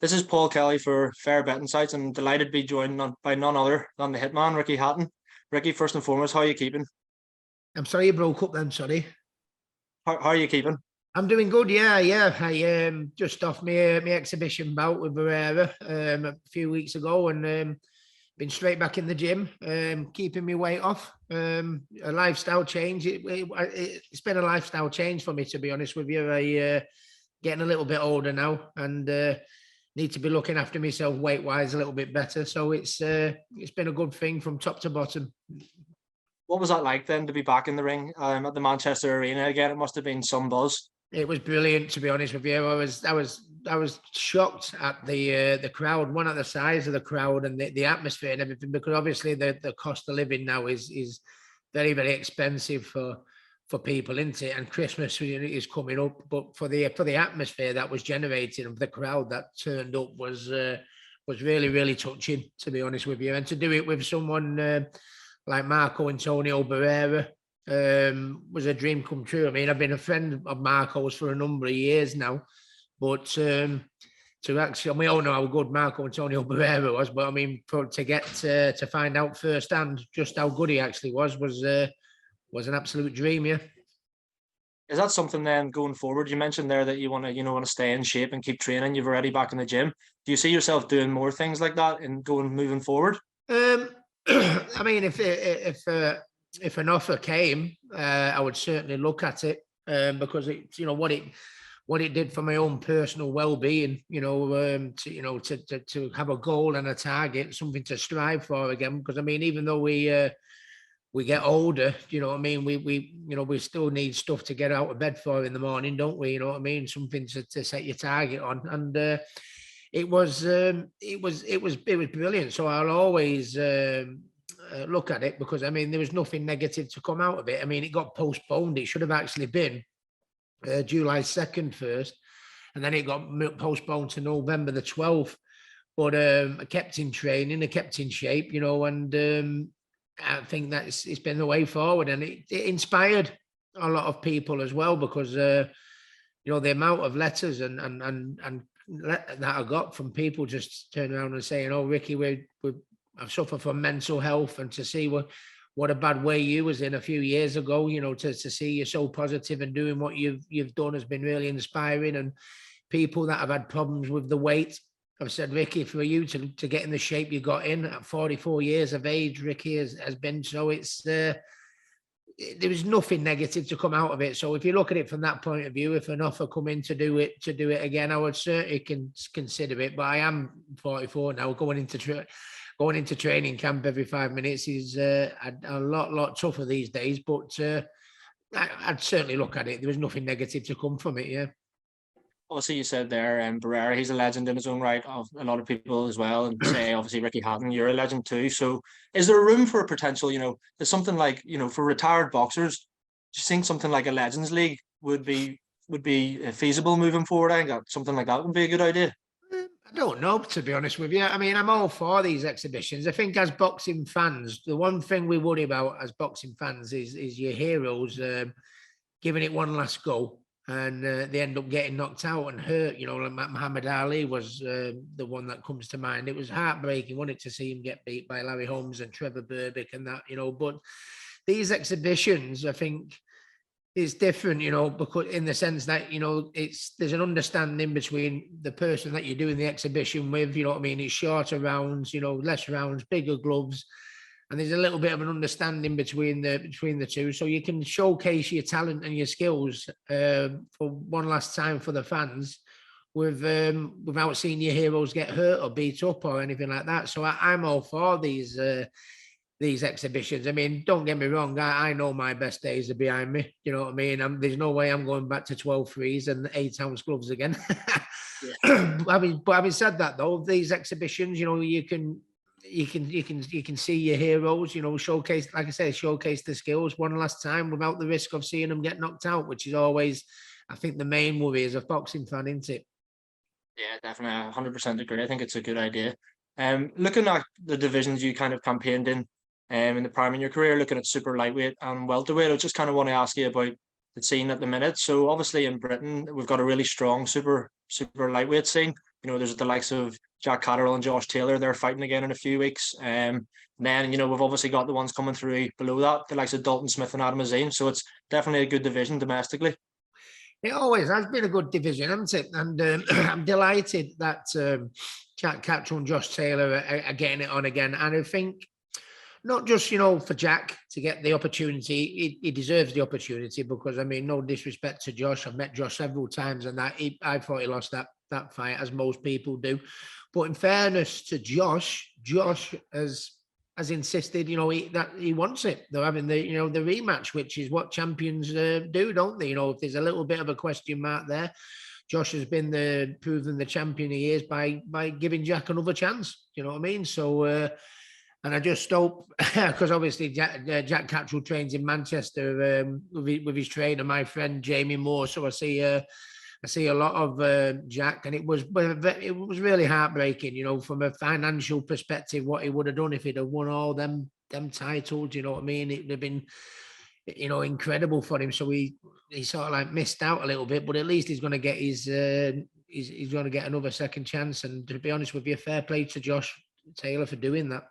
This is Paul Kelly for Fair Bet Insights. I'm delighted to be joined by none other than the hitman, Ricky Hatton. Ricky, first and foremost, how are you keeping? I'm sorry you broke up then, sorry. How are you keeping? I'm doing good, yeah. I just off my exhibition bout with Barrera a few weeks ago and been straight back in the gym, keeping my weight off. A lifestyle change. It's been a lifestyle change for me, to be honest with you. I getting a little bit older now and need to be looking after myself weight-wise a little bit better. So it's been a good thing from top to bottom. What was that like then to be back in the ring at the Manchester Arena again? It must have been some buzz. It was brilliant, to be honest with you. I was shocked at the crowd, one at the size of the crowd and the atmosphere and everything, because obviously the cost of living now is very, very expensive for people, isn't it? And Christmas is coming up, but for the atmosphere that was generated and the crowd that turned up was really, really touching, to be honest with you. And to do it with someone like Marco Antonio Barrera was a dream come true. I mean, I've been a friend of Marco's for a number of years now, but to actually, and we all know how good Marco Antonio Barrera was, but I mean, to get to find out firsthand just how good he actually was an absolute dream, yeah. Is that something then going forward? You mentioned there that you want to stay in shape and keep training. You've already back in the gym. Do you see yourself doing more things like that and moving forward? I mean, if an offer came, I would certainly look at it because it's what it did for my own personal well-being. To have a goal and a target, something to strive for again. Because I mean, even though we get older, you know what I mean? We still need stuff to get out of bed for in the morning, don't we? You know what I mean? Something to set your target on. And it was brilliant. So I'll always look at it because I mean, there was nothing negative to come out of it. I mean, it got postponed. It should have actually been July 2nd first, and then it got postponed to November the 12th. But I kept in training, I kept in shape, and I think that it's been the way forward, and it inspired a lot of people as well because the amount of letters and that I got from people just turning around and saying, "Oh, Ricky, I've suffered from mental health," and to see what a bad way you was in a few years ago, to see you so positive and doing what you've done has been really inspiring. And people that have had problems with the weight, I've said, Ricky, for you to get in the shape you got in at 44 years of age, Ricky has been, so it's there was nothing negative to come out of it. So if you look at it from that point of view, if an offer come in to do it again, I would certainly consider it. But I am 44 now, going into training camp every 5 minutes is a lot tougher these days. But I'd certainly look at it. There was nothing negative to come from it, yeah. Obviously, you said there, Barrera, he's a legend in his own right. Of a lot of people as well, and say obviously Ricky Hatton, you're a legend too. So, is there room for a potential? There's something like for retired boxers. Do you think something like a Legends League would be feasible moving forward? I think that something like that would be a good idea. I don't know, to be honest with you. I mean, I'm all for these exhibitions. I think as boxing fans, the one thing we worry about as boxing fans is your heroes giving it one last go. And they end up getting knocked out and hurt. Like Muhammad Ali was the one that comes to mind. It was heartbreaking, wasn't it, to see him get beat by Larry Holmes and Trevor Berbick and that, But these exhibitions, I think, is different, because in the sense that, there's an understanding between the person that you're doing the exhibition with, you know what I mean? It's shorter rounds, less rounds, bigger gloves. And there's a little bit of an understanding between the two, so you can showcase your talent and your skills for one last time for the fans, without seeing your heroes get hurt or beat up or anything like that. So I'm all for these exhibitions. I mean, don't get me wrong, I know my best days are behind me. You know what I mean? There's no way I'm going back to 12 threes and 8-ounce gloves again. Yeah. But having said that, though, these exhibitions, you can see your heroes, showcase, like I said, showcase the skills one last time without the risk of seeing them get knocked out, which is always, I think, the main worry as a boxing fan, isn't it? Yeah, definitely. 100% agree. I think it's a good idea. Looking at the divisions you kind of campaigned in the prime in your career, looking at super lightweight and welterweight, I just kind of want to ask you about the scene at the minute. So obviously in Britain, we've got a really strong super lightweight scene. You know, there's the likes of Jack Catterall and Josh Taylor. They're fighting again in a few weeks. Then, you know, we've obviously got the ones coming through below that, the likes of Dalton Smith and Adam Azine. So it's definitely a good division domestically. It always has been a good division, hasn't it? And I'm delighted that Jack Catterall and Josh Taylor are getting it on again. And I think not just, you know, for Jack to get the opportunity, he deserves the opportunity because, I mean, no disrespect to Josh. I've met Josh several times and I thought he lost that fight, as most people do. But in fairness to Josh has insisted, you know, that he wants it. They're having the rematch, which is what champions do, don't they? You know, if there's a little bit of a question mark there, Josh has been proven the champion he is by giving Jack another chance. You know what I mean? So, and I just hope, because obviously Jack Catterall trains in Manchester with his trainer, my friend Jamie Moore. So I see a lot of Jack, and it was really heartbreaking, you know, from a financial perspective, what he would have done if he'd have won all them titles. You know what I mean? It would have been, you know, incredible for him. So he sort of like missed out a little bit, but at least he's going to get he's going to get another second chance. And to be honest with you, fair play to Josh Taylor for doing that.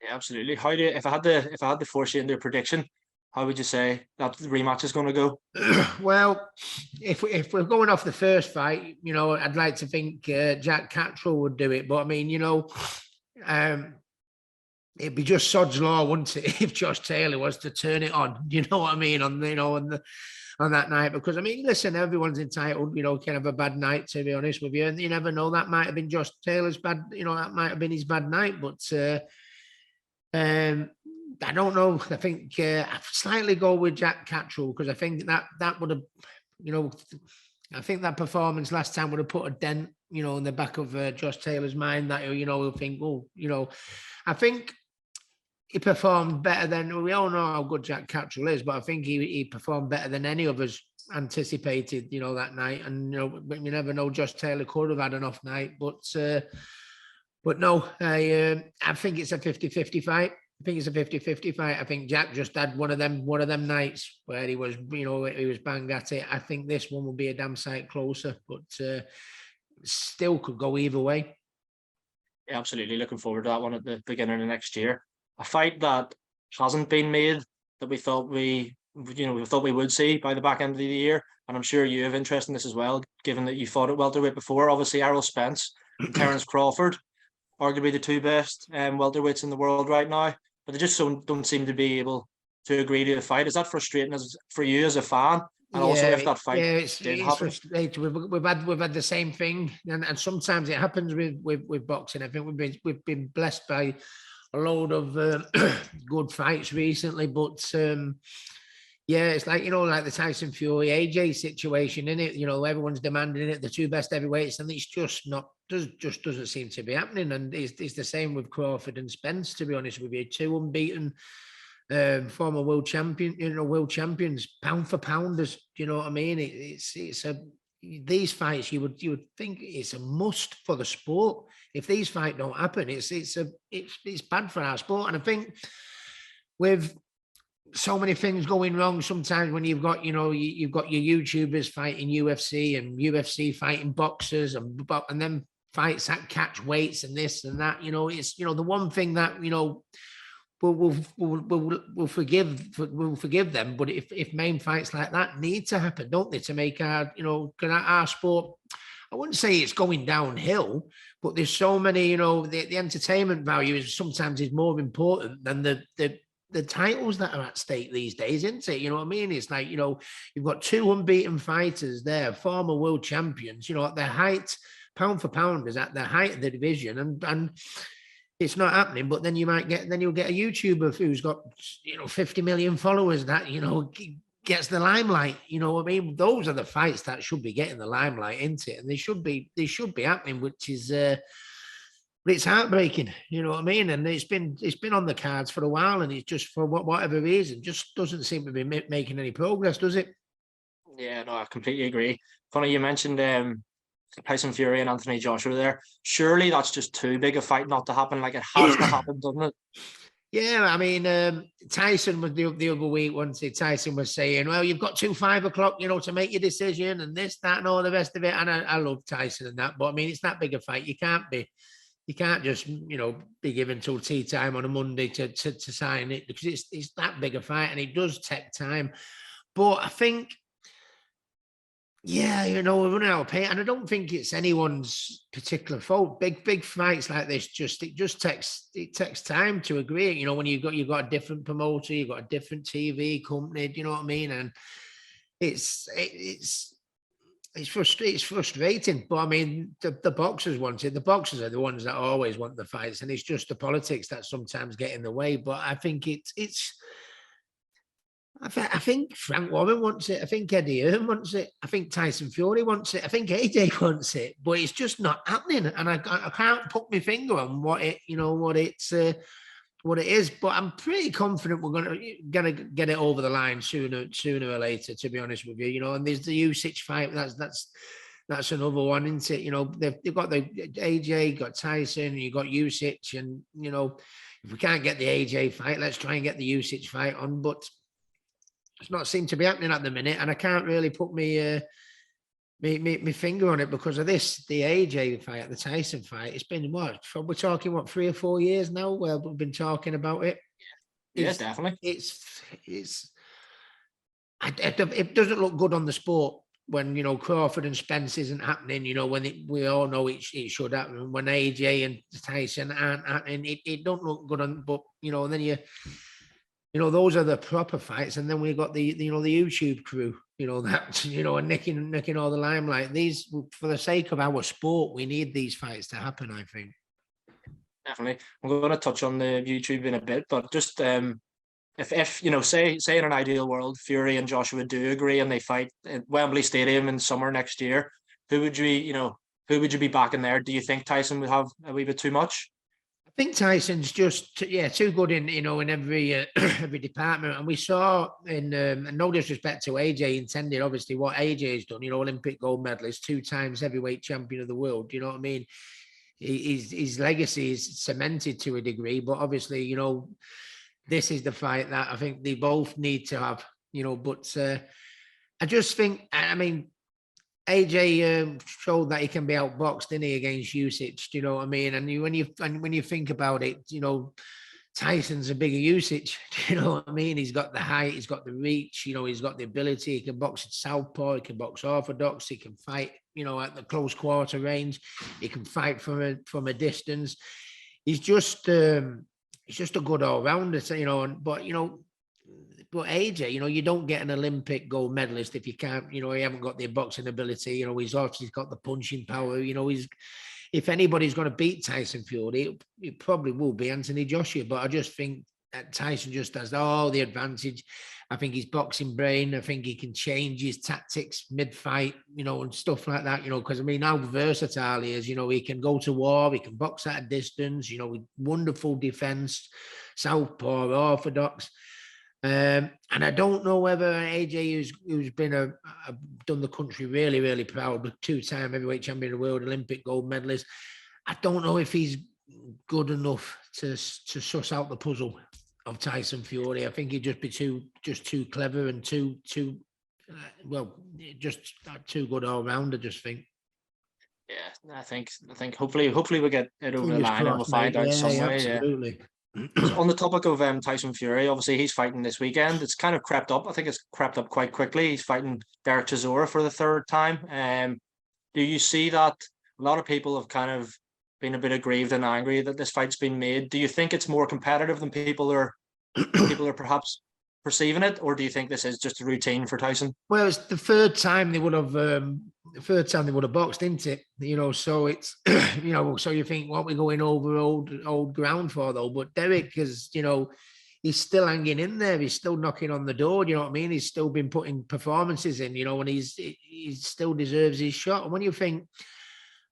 Yeah, absolutely. If I had to force you into a prediction, how would you say that the rematch is going to go? Well, if we're going off the first fight, you know, I'd like to think Jack Catterall would do it. But I mean, you know, it'd be just sod's law, wouldn't it, if Josh Taylor was to turn it on? You know what I mean? On that night, because I mean, listen, everyone's entitled, you know, can have a bad night, to be honest with you, and you never know. That might have been Josh Taylor's bad, you know, that might have been his bad night, but. I don't know. I think I'd slightly go with Jack Catterall because I think that would have, you know, I think that performance last time would have put a dent, you know, in the back of Josh Taylor's mind that, you know, he'll think, oh, you know, I think he performed better than, we all know how good Jack Catterall is, but I think he performed better than any of us anticipated, you know, that night. And, you know, you never know, Josh Taylor could have had an off night, but no, I think it's a 50-50 fight. I think it's a 50-50 fight. I think Jack just had one of them nights where he was, you know, he was bang at it. I think this one will be a damn sight closer, but still could go either way. Yeah, absolutely. Looking forward to that one at the beginning of next year. A fight that hasn't been made that we thought we would see by the back end of the year. And I'm sure you have interest in this as well, given that you fought at welterweight before. Obviously, Errol Spence and Terence Crawford, arguably the two best welterweights in the world right now. But they just don't seem to be able to agree to a fight. Is that frustrating for you as a fan? And also, if that fight did happen, we've had the same thing, and sometimes it happens with boxing. I think we've been blessed by a load of good fights recently, but yeah, it's like, you know, like the Tyson Fury AJ situation, isn't it? You know, everyone's demanding it, the two best heavyweights, and it's just not, just doesn't seem to be happening. And it's the same with Crawford and Spence, to be honest with you. Two unbeaten former world champion, you know, world champions, pound for pounders. Do you know what I mean? These fights, you would think it's a must for the sport. If these fights don't happen, it's bad for our sport. And I think with so many things going wrong sometimes when you've got, you know, you've got your YouTubers fighting UFC and UFC fighting boxers and then fights that catch weights and this and that, you know, it's, you know, the one thing that, you know, we'll forgive them. But if main fights like that need to happen, don't they, to make our, you know, our sport, I wouldn't say it's going downhill, but there's so many, you know, the entertainment value is sometimes more important than the titles that are at stake these days, isn't it? You know what I mean? It's like, you know, you've got two unbeaten fighters there, former world champions, you know, at their height, pound for pound is at the height of the division, and it's not happening. But then you'll get a YouTuber who's got, you know, 50 million followers that, you know, gets the limelight. You know what I mean? Those are the fights that should be getting the limelight, isn't it? And they should be happening, which is but it's heartbreaking, you know what I mean? And it's been on the cards for a while, and it's just, for whatever reason, just doesn't seem to be making any progress, does it? Yeah, no, I completely agree. Funny you mentioned Tyson Fury and Anthony Joshua there. Surely that's just too big a fight not to happen. Like, it has to happen, doesn't it? Yeah, I mean, Tyson was the other week, wasn't he? Tyson was saying, well, you've got till 5 o'clock, to make your decision and this, that, and all the rest of it. And I love Tyson and that, but I mean, it's that big a fight. You can't just, be given till tea time on a Monday to sign it, because it's that big a fight and it does take time. But I think, yeah, we're running out of paint, and I don't think it's anyone's particular fault. Big fights like this, it takes time to agree. When you've got a different promoter, you've got a different TV company. Do you know what I mean? And it's frustrating. But I mean, the boxers want it. The boxers are the ones that always want the fights, and it's just the politics that sometimes get in the way. But I think I think Frank Warren wants it. I think Eddie Hearn wants it. I think Tyson Fury wants it. I think AJ wants it, but it's just not happening. And I can't put my finger on what it is. But I'm pretty confident we're gonna get it over the line sooner or later. To be honest with you, and there's the Usyk fight. That's another one, isn't it? They've got the AJ, got Tyson, you got Usyk, and if we can't get the AJ fight, let's try and get the Usyk fight on. But it's not seemed to be happening at the minute, and I can't really put my finger on it because of this. The AJ fight, the Tyson fight, it's been what? We're talking 3 or 4 years now where we've been talking about it. Yeah, definitely. It doesn't look good on the sport when Crawford and Spence isn't happening. When we all know it should happen. When AJ and Tyson aren't happening, it don't look good on. But and then those are the proper fights, and then we got the YouTube crew, and nicking all the limelight. These, for the sake of our sport, we need these fights to happen, I think. Definitely. I'm going to touch on the YouTube in a bit, but just if say in an ideal world, Fury and Joshua do agree and they fight at Wembley Stadium in summer next year, who would you be backing there? Do you think Tyson would have a wee bit too much? I think Tyson's just too good in every every department, and we saw in and no disrespect to AJ intended, obviously what AJ's done, Olympic gold medalist, 2 times heavyweight champion of the world. You know what I mean? His legacy is cemented to a degree, but obviously this is the fight that I think they both need to have. But I just think, I mean, AJ showed that he can be outboxed, didn't he, against Usyk? Do you know what I mean? And when you think about it, Tyson's a bigger Usyk. Do you know what I mean? He's got the height, he's got the reach, he's got the ability. He can box at southpaw, he can box orthodox, he can fight, at the close quarter range. He can fight from a distance. He's just a good all rounder, But AJ, you don't get an Olympic gold medalist if you can't, he haven't got the boxing ability. He's obviously got the punching power. If anybody's going to beat Tyson Fury, it probably will be Anthony Joshua. But I just think that Tyson just has all the advantage. I think his boxing brain. I think he can change his tactics mid-fight, and stuff like that. Because I mean, how versatile he is. He can go to war. He can box at a distance. With wonderful defense, southpaw, orthodox. And I don't know whether AJ, who's been done the country really, really proud, with 2-time heavyweight champion of the world, Olympic gold medalist. I don't know if he's good enough to suss out the puzzle of Tyson Fury. I think he'd just be too clever and too good all round. I just think. Yeah, I think hopefully we get it over the line and we'll find out some way. Absolutely. Yeah. On the topic of Tyson Fury, obviously he's fighting this weekend. It's kind of crept up. I think it's crept up quite quickly. He's fighting Derek Chisora for the 3rd time. Do you see that a lot of people have kind of been a bit aggrieved and angry that this fight's been made? Do you think it's more competitive than people are perhaps perceiving it, or do you think this is just a routine for Tyson? Well, it's the 3rd time they would have boxed, isn't it? So it's so you think what we're going over old ground for, though. But Derek is, he's still hanging in there. He's still knocking on the door. You know what I mean? He's still been putting performances in. And he still deserves his shot. And when you think,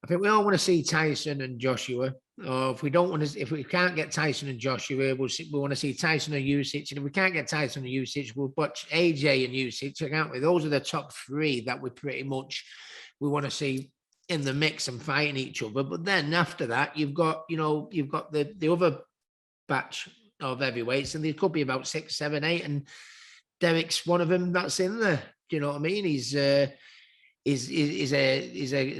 I think we all want to see Tyson and Joshua. Or if we can't get Tyson and Joshua, we want to see Tyson and Usyk. And if we can't get Tyson and Usyk, we'll watch AJ and Usyk, can't we? Those are the top 3 that we want to see in the mix and fighting each other. But then after that, you've got the other batch of heavyweights, and there could be about 6, 7, 8, and Derek's one of them that's in there. Do you know what I mean? He's a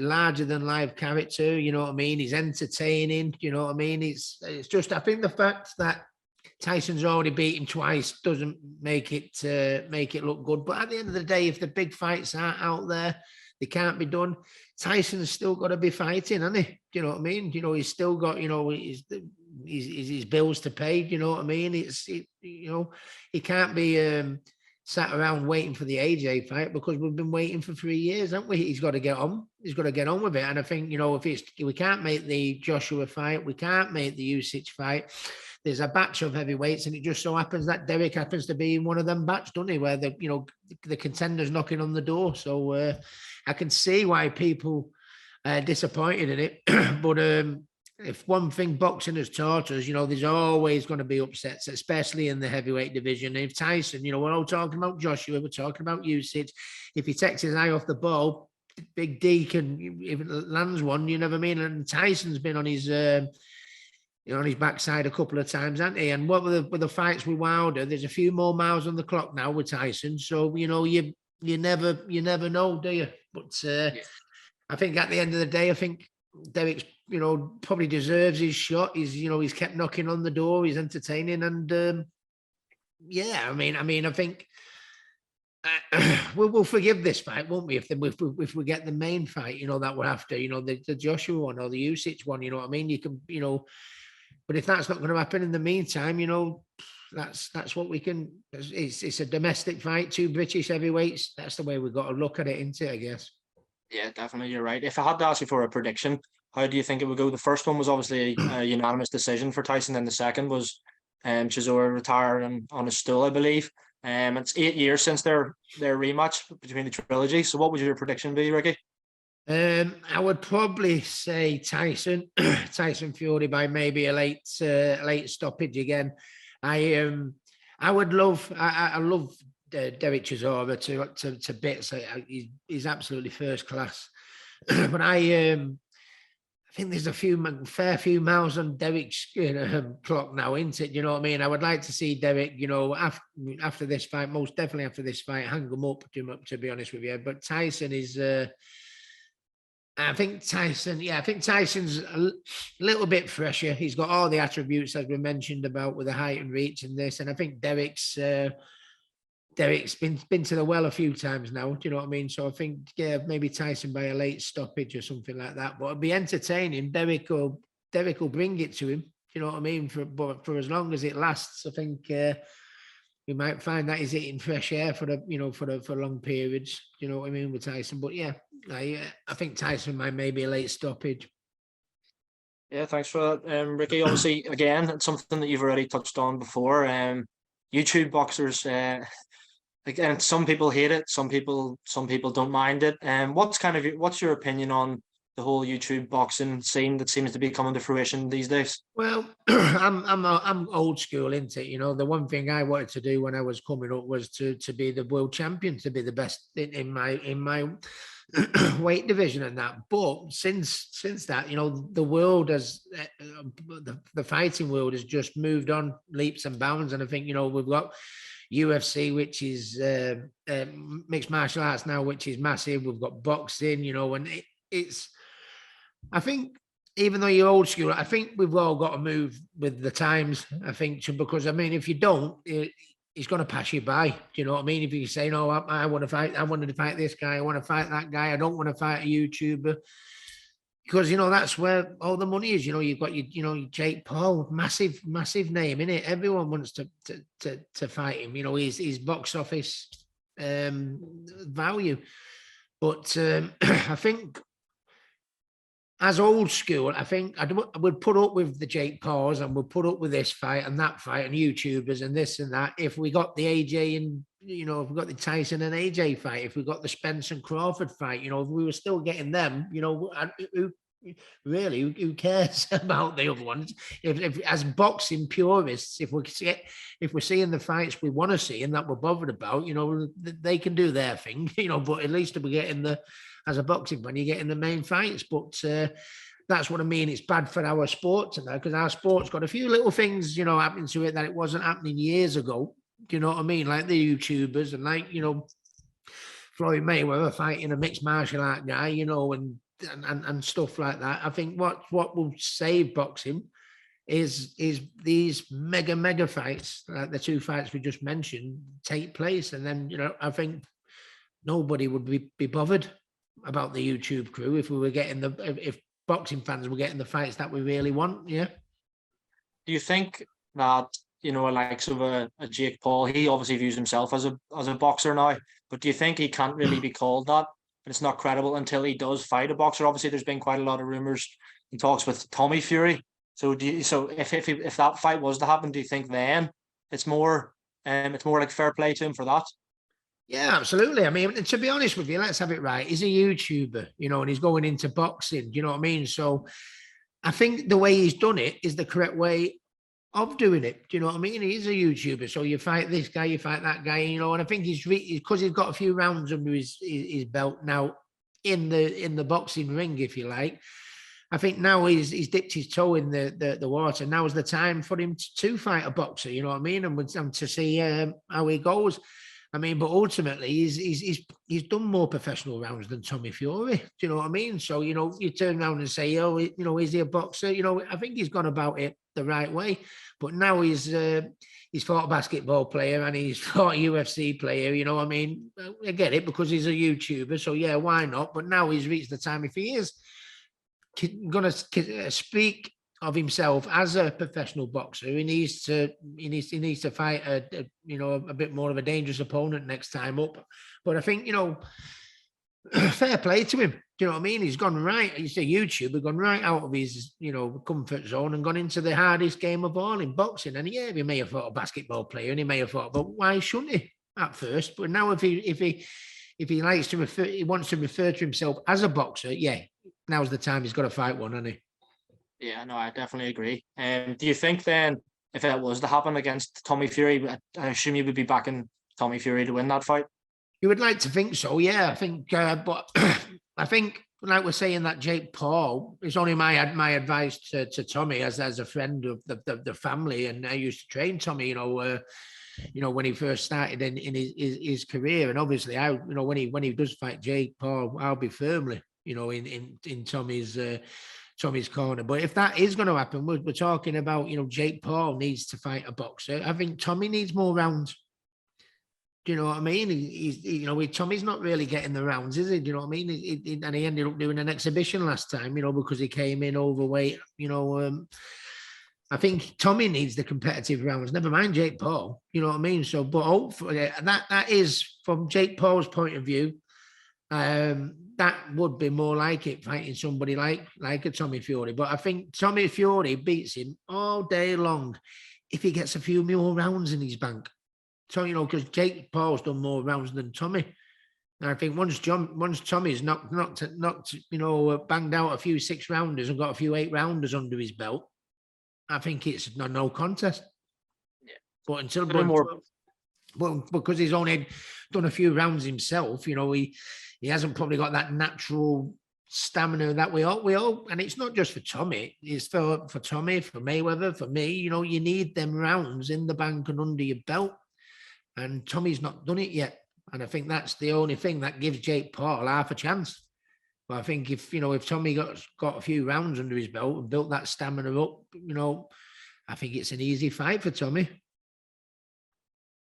larger than life character. You know what I mean? He's entertaining. You know what I mean? It's just, I think the fact that Tyson's already beat him twice doesn't make it look good. But at the end of the day, if the big fights are out there, they can't be done. Tyson's still got to be fighting, hasn't he? Do you know what I mean? You know, he's still got, you know, his bills to pay. Do you know what I mean? You know, he can't be sat around waiting for the AJ fight, because we've been waiting for 3 years, haven't we? He's got to get on. He's got to get on with it. And I think, you know, if we can't make the Joshua fight, we can't make the Usyk fight. There's a batch of heavyweights, and it just so happens that Derek happens to be in one of them batch, doesn't he? Where the contender's knocking on the door. So I can see why people are disappointed in it. But if one thing boxing has taught us, you know, there's always going to be upsets, especially in the heavyweight division. If Tyson, you know, we're all talking about Joshua, we're talking about Usyk. If he takes his eye off the ball, Big D can, if it lands one, you know what I mean? And Tyson's been on his on his backside a couple of times, hasn't he? And what with the fights with Wilder, there's a few more miles on the clock now with Tyson. So, you know, you never know, do you? But I think at the end of the day, I think Derek's, you know, probably deserves his shot. He's kept knocking on the door. He's entertaining, and I mean, I think we'll forgive this fight, won't we? If we get the main fight, you know, that we're after, you know, the Joshua one or the Usyk one, you know what I mean? You can, you know, but if that's not going to happen in the meantime, you know, that's what we can. It's a domestic fight, 2 British heavyweights. That's the way we've got to look at it, isn't it? I guess. Yeah, definitely. You're right. If I had to ask you for a prediction, how do you think it would go? The first one was obviously a unanimous decision for Tyson, and the second was Chisora retiring on a stool, I believe. It's 8 years since their rematch between the trilogy. So what would your prediction be, Ricky? I would probably say Tyson Fury by maybe a late stoppage again. I would love I love Derek Chisora to bits. He's absolutely first class. But I think there's a fair few miles on Derek's clock now, isn't it? You know what I mean? I would like to see Derek, you know, after this fight, most definitely after this fight, hang him up, to be honest with you. But Tyson is. I think Tyson's a little bit fresher. He's got all the attributes as we mentioned about with the height and reach and this. And I think Derek's been to the well a few times now. Do you know what I mean? So I think, maybe Tyson by a late stoppage or something like that. But it'll be entertaining. Derek will bring it to him. You know what I mean? For as long as it lasts, I think we might find that he's eating fresh air for long periods. You know what I mean with Tyson? But yeah, I think Tyson might maybe a late stoppage. Yeah, thanks for that, Ricky. Obviously, again, it's something that you've already touched on before. YouTube boxers, again, some people hate it, some people don't mind it. What's your opinion on the whole YouTube boxing scene that seems to be coming to fruition these days? Well, I'm old school, isn't it? You know, the one thing I wanted to do when I was coming up was to be the world champion, to be the best in my weight division and that. But since that, you know, the world has the fighting world has just moved on leaps and bounds. And I think, you know, we've got UFC, which is mixed martial arts now, which is massive. We've got boxing, you know, and it's. I think even though you're old school, I think we've all got to move with the times. I think because I mean, if you don't, he's going to pass you by. Do you know what I mean? If you say, "No, I want to fight. I wanted to fight this guy. I want to fight that guy. I don't want to fight a YouTuber," because you know that's where all the money is. You know, you've got your Jake Paul, massive name in it. Everyone wants to fight him. You know, his box office value, but I think. As old school, I think I would put up with the Jake Pauls and we'll put up with this fight and that fight and YouTubers and this and that. If we got the AJ and, you know, if we got the Tyson and AJ fight, if we got the Spence and Crawford fight, you know, if we were still getting them, you know, who cares about the other ones? If as boxing purists, if we're seeing the fights we want to see and that we're bothered about, you know, they can do their thing, you know, but at least we're getting as a boxing fan, you get in the main fights. But that's what I mean. It's bad for our sport now, because our sport's got a few little things, happening to it that it wasn't happening years ago. Do you know what I mean? Like the YouTubers and like, Floyd Mayweather fighting a mixed martial art guy, and stuff like that. I think what will save boxing is these mega fights, like the two fights we just mentioned, take place. And then, I think nobody would be bothered about the YouTube crew if we were getting if boxing fans were getting the fights that we really want. Yeah. Do you think that, like sort of a Jake Paul, he obviously views himself as a boxer now, but do you think he can't really be called that? But it's not credible until he does fight a boxer. Obviously, there's been quite a lot of rumors and talks with Tommy Fury. So if that fight was to happen, do you think then it's more like fair play to him for that? Yeah, absolutely. I mean, to be honest with you, let's have it right. He's a YouTuber, and he's going into boxing. Do you know what I mean? So I think the way he's done it is the correct way of doing it. Do you know what I mean? He's a YouTuber. So you fight this guy, you fight that guy, and I think he's because he's got a few rounds under his belt now in the boxing ring, if you like. I think now he's dipped his toe in the water. Now is the time for him to fight a boxer, you know what I mean? And to see how he goes. I mean, but ultimately, he's done more professional rounds than Tommy Fury. Do you know what I mean? So, you turn around and say, oh, is he a boxer? I think he's gone about it the right way. But now he's fought a basketball player and he's fought a UFC player. I mean, I get it because he's a YouTuber. So, yeah, why not? But now he's reached the time, if he is going to speak of himself as a professional boxer, he needs to fight a bit more of a dangerous opponent next time up. But I think, fair play to him. Do you know what I mean? He's gone right. He's a YouTuber, gone right out of his, comfort zone and gone into the hardest game of all in boxing. And yeah, he may have fought a basketball player and he may have fought, but why shouldn't he at first? But now if he likes to he wants to refer to himself as a boxer, yeah, now's the time he's got to fight one, hasn't he? Yeah, no, I definitely agree. Do you think then, if it was to happen against Tommy Fury, I assume you would be backing Tommy Fury to win that fight? You would like to think so, yeah. I think, but I think, like we're saying, that Jake Paul is only my advice to Tommy as a friend of the family, and I used to train Tommy, when he first started in his career, and obviously, when he does fight Jake Paul, I'll be firmly, in Tommy's corner. But if that is going to happen, we're talking about, Jake Paul needs to fight a boxer. I think Tommy needs more rounds. Do you know what I mean? Tommy's not really getting the rounds, is he? Do you know what I mean? And he ended up doing an exhibition last time, because he came in overweight. I think Tommy needs the competitive rounds. Never mind Jake Paul. You know what I mean? So, but hopefully, and that is from Jake Paul's point of view. That would be more like it, fighting somebody like a Tommy Fury. But I think Tommy Fury beats him all day long if he gets a few more rounds in his bank. So, because Jake Paul's done more rounds than Tommy. And I think once Tommy's knocked banged out a few 6-rounders and got a few 8-rounders under his belt, I think it's no contest. Yeah. But because he's only done a few rounds himself, he hasn't probably got that natural stamina that we all, and it's not just for Tommy, it's for Tommy, for Mayweather, for me. You need them rounds in the bank and under your belt, and Tommy's not done it yet. And I think that's the only thing that gives Jake Paul half a chance. But I think if Tommy got a few rounds under his belt and built that stamina up, I think it's an easy fight for Tommy.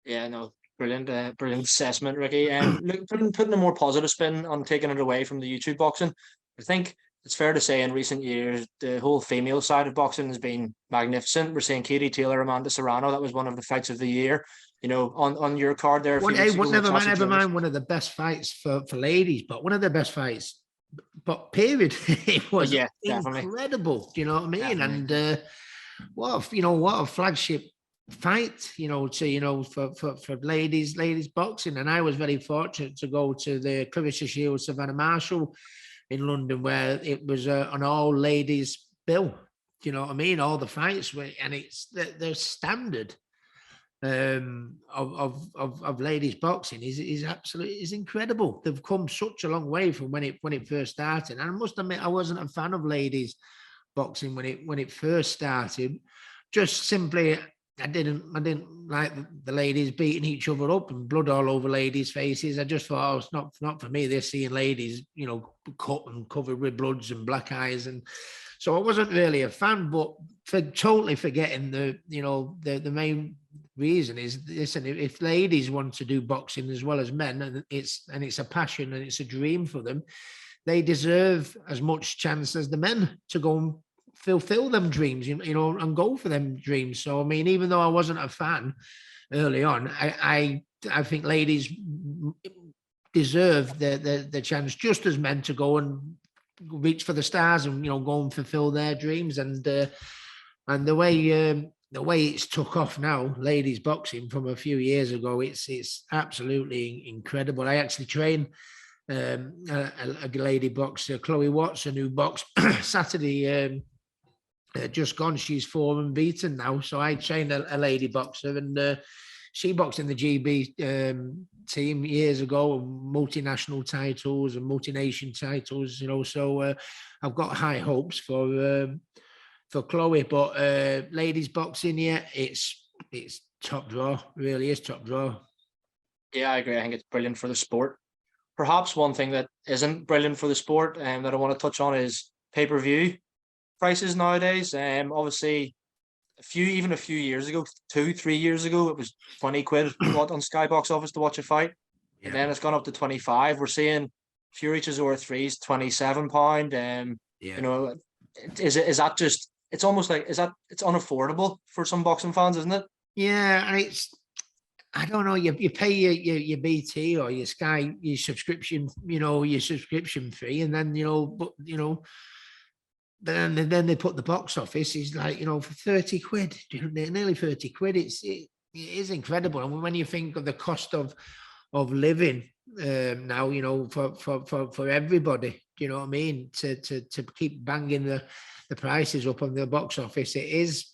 Yeah, no, brilliant assessment, Ricky. Look, putting a more positive spin on taking it away from the YouTube boxing, I think it's fair to say in recent years the whole female side of boxing has been magnificent. We're seeing Katie Taylor, Amanda Serrano. That was one of the fights of the year. On your card there. Never mind. One of the best fights for ladies, but one of the best fights. But period, it was incredible. Definitely. Do you know what I mean? Definitely. And what a flagship fight, for ladies boxing. And I was very fortunate to go to the Clarissa Shield Savannah Marshall in London, where it was an all ladies bill. Do you know what I mean? All the fights were, and it's the standard of ladies boxing is absolutely is incredible. They've come such a long way from when it first started. And I must admit, I wasn't a fan of ladies boxing when it first started. Just simply, I didn't like the ladies beating each other up and blood all over ladies' faces. I just thought, oh, it's not for me. They're seeing ladies, cut and covered with bloods and black eyes, and so I wasn't really a fan. But totally forgetting the main reason is, listen, if ladies want to do boxing as well as men, and it's a passion and it's a dream for them, they deserve as much chance as the men to go and fulfill them dreams, and go for them dreams. So, I mean, even though I wasn't a fan early on, I think ladies deserve the chance just as men to go and reach for the stars and, go and fulfill their dreams. And the way it's took off now, ladies boxing from a few years ago, it's absolutely incredible. I actually train a lady boxer, Chloe Watson, who boxed Saturday. Just gone. She's 4 unbeaten now. So I trained a lady boxer, and she boxed in the GB team years ago, multinational titles and multi-nation titles. So I've got high hopes for Chloe. But ladies boxing, yeah, it's top draw. Really is top draw. Yeah, I agree. I think it's brilliant for the sport. Perhaps one thing that isn't brilliant for the sport and that I want to touch on is pay-per-view prices nowadays. Obviously, a few years ago, 2-3 years ago, it was 20 quid on Sky Box Office to watch a fight. Yeah. And then it's gone up to 25. We're seeing Fury Chisora 3's £27. Is that just, it's almost like, it's unaffordable for some boxing fans, isn't it? Yeah, and I don't know, you pay your BT or your Sky, your subscription, your subscription fee, and then, then they put the box office is like, for 30 quid, nearly 30 quid. It is incredible. And when you think of the cost of living now, for everybody, do you know what I mean? To keep banging the prices up on the box office, it is,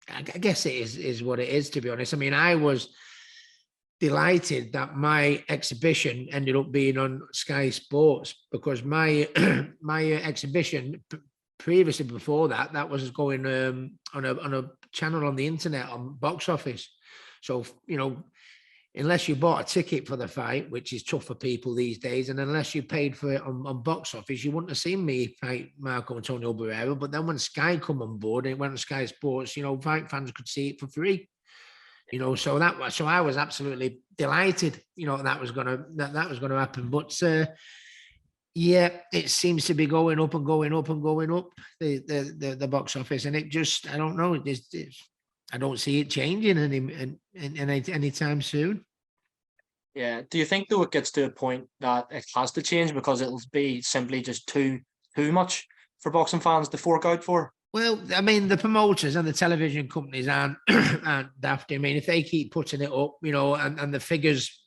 I guess it is what it is, to be honest. I mean, I was delighted that my exhibition ended up being on Sky Sports, because my exhibition previously, before that was going on a channel on the internet on box office. So, unless you bought a ticket for the fight, which is tough for people these days, and unless you paid for it on box office, you wouldn't have seen me fight Marco Antonio Barrera. But then when Sky come on board and it went on Sky Sports, fight fans could see it for free. So I was absolutely delighted, that was gonna happen. But yeah, it seems to be going up and going up and going up, the box office, and it just, I don't know, I don't see it changing anytime soon. Yeah. Do you think though it gets to a point that it has to change because it'll be simply just too much for boxing fans to fork out for? Well, I mean, the promoters and the television companies aren't daft. I mean, if they keep putting it up, and the figures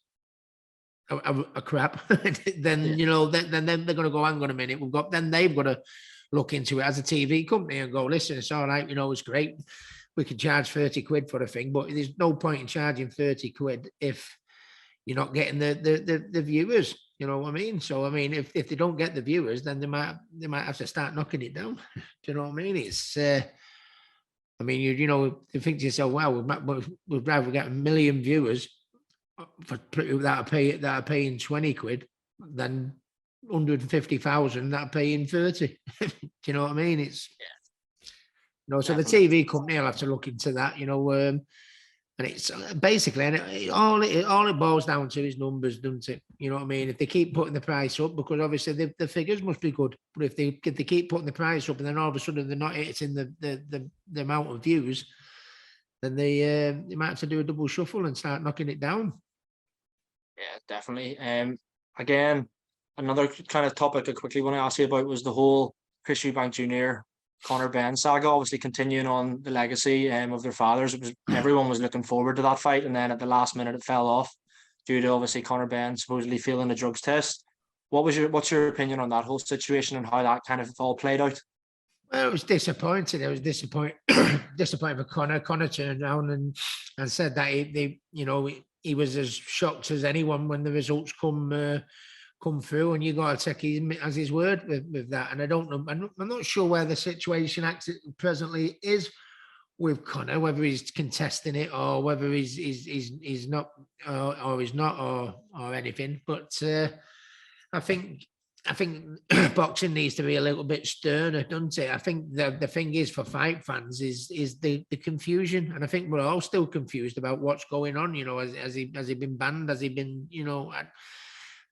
are crap, then then they're going to go, hang on a minute, then they've got to look into it as a TV company and go, listen, it's all right, it's great, we can charge 30 quid for a thing, but there's no point in charging 30 quid if you're not getting the viewers. You know what I mean? So, I mean, if they don't get the viewers, then they might have to start knocking it down. Do you know what I mean? It's, I mean, you think to yourself, wow, we'd rather get 1 million viewers that are paying 20 quid than 150,000 that are paying 30. Do you know what I mean? It's, so the TV company will have to look into that, and it's basically, and all it boils down to is numbers, doesn't it? You know what I mean? If they keep putting the price up, because obviously the figures must be good, but if they keep putting the price up and then all of a sudden they're not hitting the amount of views, then they might have to do a double shuffle and start knocking it down. Yeah, definitely. Again, another kind of topic I quickly want to ask you about was the whole Chris Eubank Jr. Conor Benn saga, obviously continuing on the legacy of their fathers. Everyone was looking forward to that fight, and then at the last minute it fell off due to obviously Conor Benn supposedly failing the drugs test. What's your opinion on that whole situation and how that kind of all played out? Well, it was disappointing. It was disappointing, disappointing for Connor. Connor turned around and said that he was as shocked as anyone when the results come through, and you got to take him as his word with that. And I don't know, I'm not sure where the situation presently is with Connor, whether he's contesting it or whether he's not, or he's not, or anything. But I think I think boxing needs to be a little bit sterner, doesn't it? I think the thing is for fight fans is the confusion, and I think we're all still confused about what's going on. You know, has he been banned? Has he been? You know,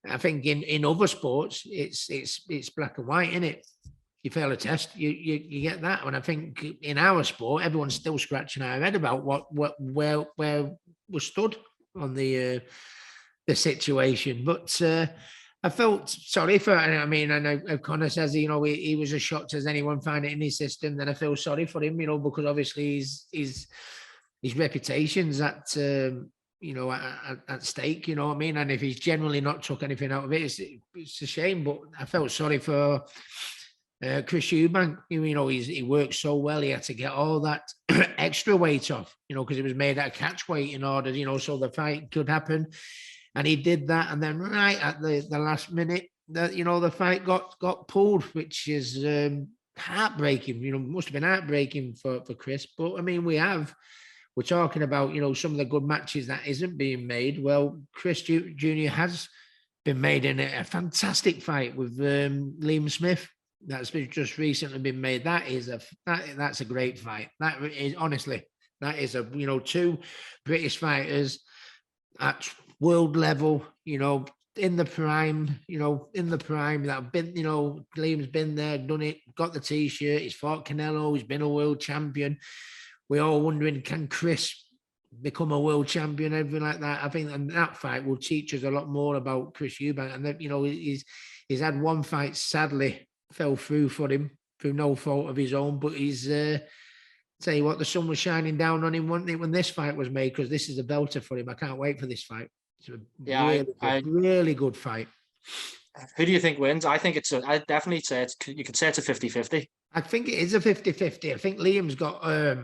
I think in other sports it's black and white, isn't it? You fail a test, you get that. And I think in our sport, everyone's still scratching our head about where we're stood on the situation. But I felt sorry for. I mean, I know Connor says he was as shocked as anyone find it in his system. Then I feel sorry for him, because obviously his reputation's at at stake. You know what I mean? And if he's generally not took anything out of it, it's a shame. But I felt sorry for Chris Eubank. He worked so well. He had to get all that extra weight off, because it was made at a catch weight in order, so the fight could happen. And he did that, and then right at the last minute, the fight got pulled, which is heartbreaking. Must have been heartbreaking for Chris. But I mean, we're talking about some of the good matches that isn't being made. Well, Chris Jr. has been made in a fantastic fight with Liam Smith. That's just recently been made. That's a great fight. That is honestly, that is two British fighters at world level, in the prime, that have been, Liam's been there, done it, got the t-shirt, he's fought Canelo, he's been a world champion. We're all wondering, can Chris become a world champion, everything like that? I think that fight will teach us a lot more about Chris Eubank. And that, he's had one fight, sadly, fell through for him through no fault of his own, but he's tell you what, the sun was shining down on him, wasn't it, when this fight was made, because this is a belter for him. I can't wait for this fight. It's a really good fight. Who do you think wins? I think I definitely say you could say it's a 50-50. I think it is a 50-50. I think Liam's got, I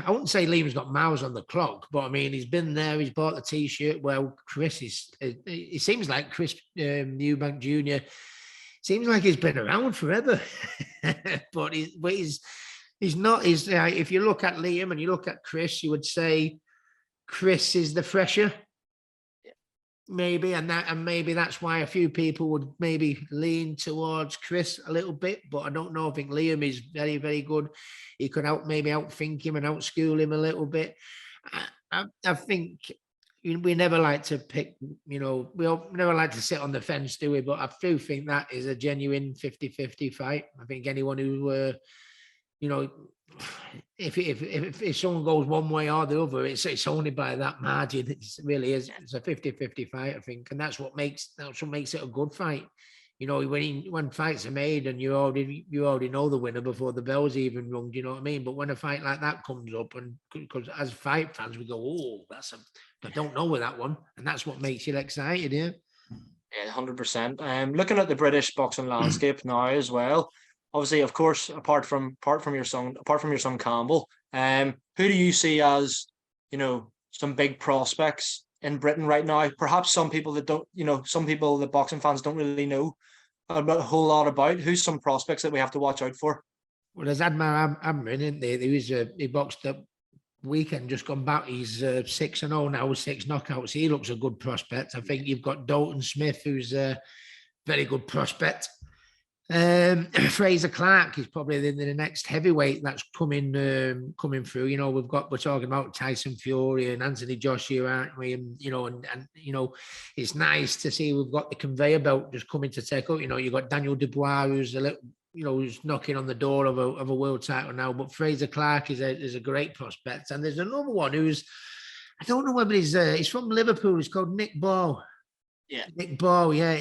wouldn't say Liam's got miles on the clock, but I mean, he's been there, he's bought the t-shirt. Well, it seems like Chris Eubank Jr., seems like he's been around forever, but he's not. If you look at Liam and you look at Chris, you would say Chris is the fresher, maybe, and maybe that's why a few people would maybe lean towards Chris a little bit. But I don't know. I think Liam is very, very good. He could outthink him and outschool him a little bit. I think we never like to pick. We never like to sit on the fence, do we? But I do think that is a genuine 50-50 fight. I think anyone who if someone goes one way or the other, it's only by that margin. It really is. It's a 50-50 fight, I think, and that's what makes it a good fight. When fights are made and you already know the winner before the bell's even rung. Do you know what I mean? But when a fight like that comes up, and because as fight fans we go, oh, I don't know with that one, and that's what makes you excited, yeah. Yeah, 100%. Looking at the British boxing landscape now as well. Obviously, of course, apart from your son Campbell, who do you see as some big prospects in Britain right now? Perhaps some people that boxing fans don't really know a whole lot about. Who's some prospects that we have to watch out for? Well, there's Admar Amrin, isn't there? He boxed up weekend just gone back. He's 6-0 now with 6 knockouts. He looks a good prospect. I think you've got Dalton Smith, who's a very good prospect. Fraser Clark is probably the next heavyweight that's coming through. We're talking about Tyson Fury and Anthony Joshua, aren't we? And it's nice to see we've got the conveyor belt just coming to take up. You've got Daniel Dubois, who's a little, who's knocking on the door of a world title now. But Fraser Clark is a great prospect, and there's another one who's, I don't know whether he's from Liverpool. He's called Nick Ball. Yeah, Nick Ball. Yeah,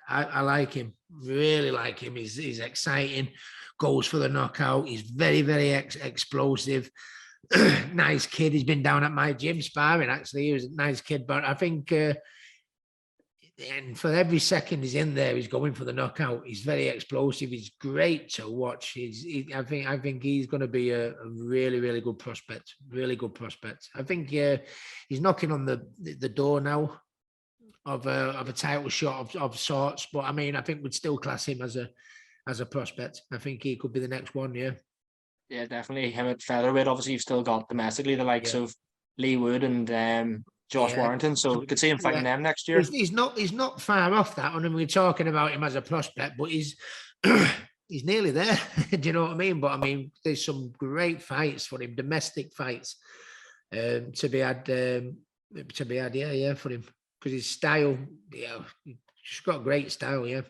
I like him. Really like him. He's exciting. Goes for the knockout. He's very, very explosive. Nice kid. He's been down at my gym sparring. Actually, he was a nice kid. But I think and for every second he's in there, he's going for the knockout. He's very explosive. He's great to watch. I think he's going to be a really, really good prospect. Really good prospect. I think he's knocking on the door now of a title shot of sorts. But I mean, I think we'd still class him as a prospect. I think he could be the next one. Yeah. Yeah, definitely him at featherweight. Obviously, you've still got domestically the likes of Lee Wood and Josh Warrington, so we could see him fighting them next year. He's not far off that. I mean, we're talking about him as a prospect, but he's he's nearly there. Do you know what I mean? But I mean, there's some great fights for him, domestic fights to be had. Yeah, for him, because his style, he's got great style. Yeah,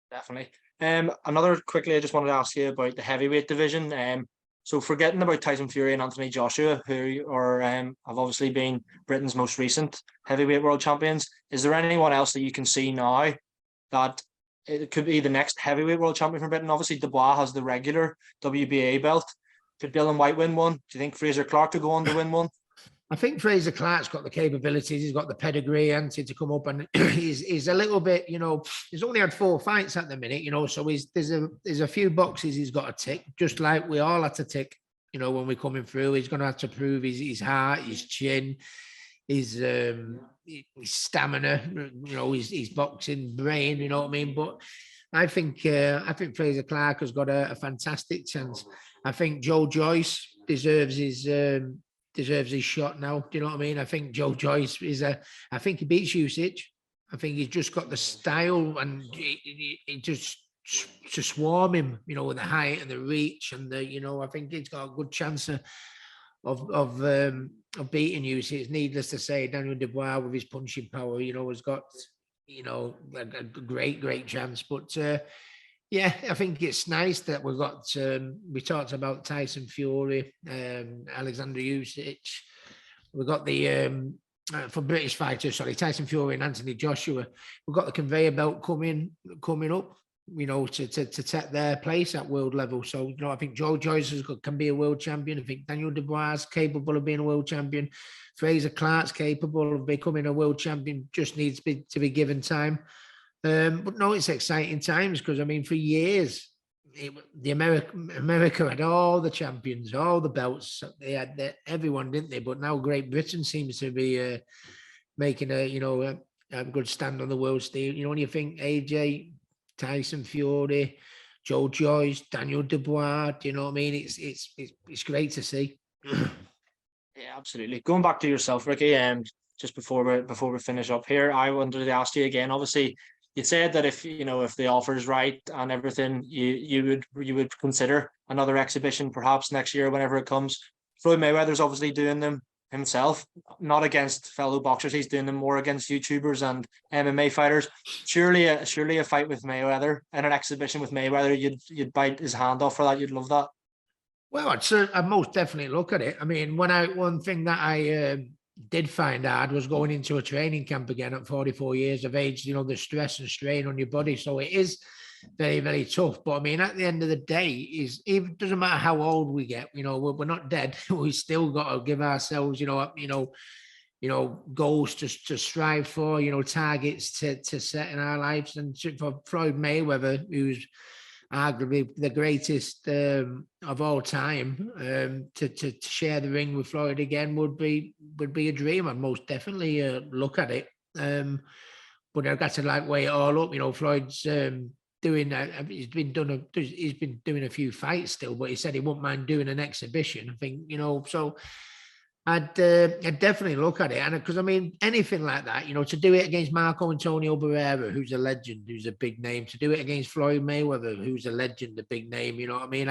definitely. Another quickly, I just wanted to ask you about the heavyweight division. So forgetting about Tyson Fury and Anthony Joshua, who have obviously been Britain's most recent heavyweight world champions, is there anyone else that you can see now that it could be the next heavyweight world champion from Britain? Obviously, Dubois has the regular WBA belt. Could Dylan White win one? Do you think Fraser Clark could go on to win one? I think Fraser Clark's got the capabilities. He's got the pedigree, and to come up, and he's a little bit, he's only had 4 fights at the minute, so there's a few boxes he's got to tick, just like we all had to tick, when we're coming through. He's going to have to prove his heart, his chin, his stamina, his boxing brain, you know what I mean? But I think Fraser Clark has got a fantastic chance. I think Joe Joyce deserves his shot now. Do you know what I mean? I think Joe Joyce I think he beats Usyk. I think he's just got the style, and he just to swarm him, with the height and the reach, and I think he's got a good chance of beating Usyk. It's needless to say, Daniel Dubois with his punching power, has got, a great chance. But yeah, I think it's nice that we've got. We talked about Tyson Fury, Alexander Usyk. We've got the for British fighters. Sorry, Tyson Fury and Anthony Joshua. We've got the conveyor belt coming up. To take their place at world level. So I think Joe Joyce can be a world champion. I think Daniel Dubois is capable of being a world champion. Fraser Clark's capable of becoming a world champion. Just needs to be given time. But no, it's exciting times, because I mean, for years, America had all the champions, all the belts. They had everyone, didn't they? But now Great Britain seems to be making a good stand on the world stage. When you think AJ, Tyson Fury, Joe Joyce, Daniel Dubois, do you know what I mean? It's great to see. Yeah, absolutely. Going back to yourself, Ricky, just before we finish up here, I wanted to ask you again. Obviously, you said that if the offer is right and everything, you would consider another exhibition perhaps next year whenever it comes. Floyd Mayweather's obviously doing them himself, not against fellow boxers. He's doing them more against YouTubers and MMA fighters. Surely a fight with Mayweather and an exhibition with Mayweather, you'd bite his hand off for that. You'd love that. Well, I'd most definitely look at it. I mean, one thing that I did find hard was going into a training camp again at 44 years of age, the stress and strain on your body. So it is very, very tough. But I mean, at the end of the day, it doesn't matter how old we get, we're not dead. We still got to give ourselves, goals to strive for, targets to set in our lives. And for Floyd Mayweather, who's arguably the greatest of all time, to share the ring with Floyd again would be a dream. I'd most definitely look at it. But I've got to weigh it all up. Floyd's he's been doing a few fights still, but he said he wouldn't mind doing an exhibition. I think, so I'd definitely look at it. And because I mean, anything like that, to do it against Marco Antonio Barrera, who's a legend, who's a big name, to do it against Floyd Mayweather, who's a legend, a big name, you know what I mean?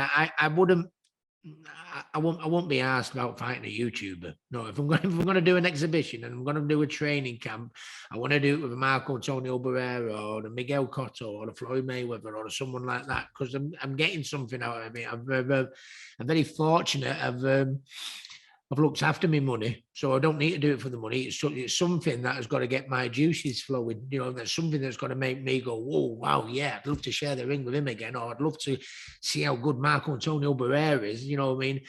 I won't be asked about fighting a YouTuber. No, if I'm going to do an exhibition and I'm going to do a training camp, I want to do it with a Marco Antonio Barrera or the Miguel Cotto or the Floyd Mayweather or someone like that, because I'm getting something out of it. I'm very fortunate. I've looked after my money, so I don't need to do it for the money. It's something that has got to get my juices flowing. That's something that's got to make me go, whoa, wow, yeah, I'd love to share the ring with him again, or I'd love to see how good Marco Antonio Barrera is. You know what I mean?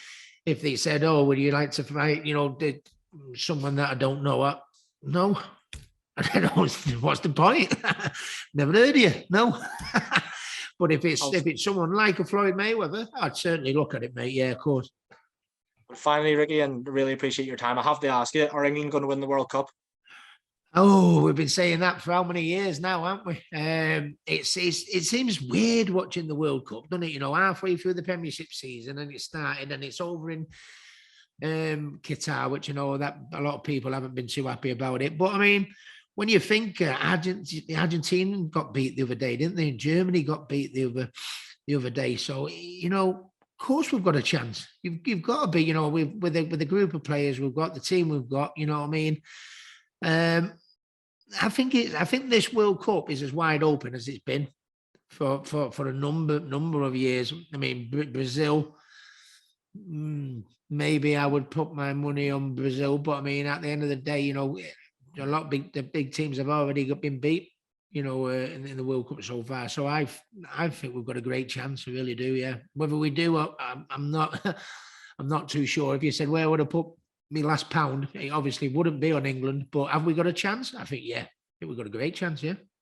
If they said, oh, would you like to fight, someone that I don't know? No, I don't know what's the point. Never heard of you, no. But if it's someone like a Floyd Mayweather, I'd certainly look at it, mate. Yeah, of course. But finally, Ricky, and really appreciate your time. I have to ask you: are England going to win the World Cup? Oh, we've been saying that for how many years now, haven't we? It seems weird watching the World Cup, doesn't it? You know, halfway through the Premiership season, and it started, and it's over in Qatar, which you know that a lot of people haven't been too happy about it. But I mean, when you think Argentina got beat the other day, didn't they? And Germany got beat the other day. So you know, of course we've got a chance. You've got to be, you know, with the group of players we've got, the team we've got. You know what I mean? I think this World Cup is as wide open as it's been for a number of years. I mean, Brazil. Maybe I would put my money on Brazil, but I mean, at the end of the day, you know, the big teams have already been beat, you know, in the World Cup so far. So I think we've got a great chance. I really do. Yeah. Whether we do, I'm not. I'm not too sure. If you said where would I put me last pound, it obviously wouldn't be on England. But have we got a chance? I think yeah. I think we've got a great chance. Yeah.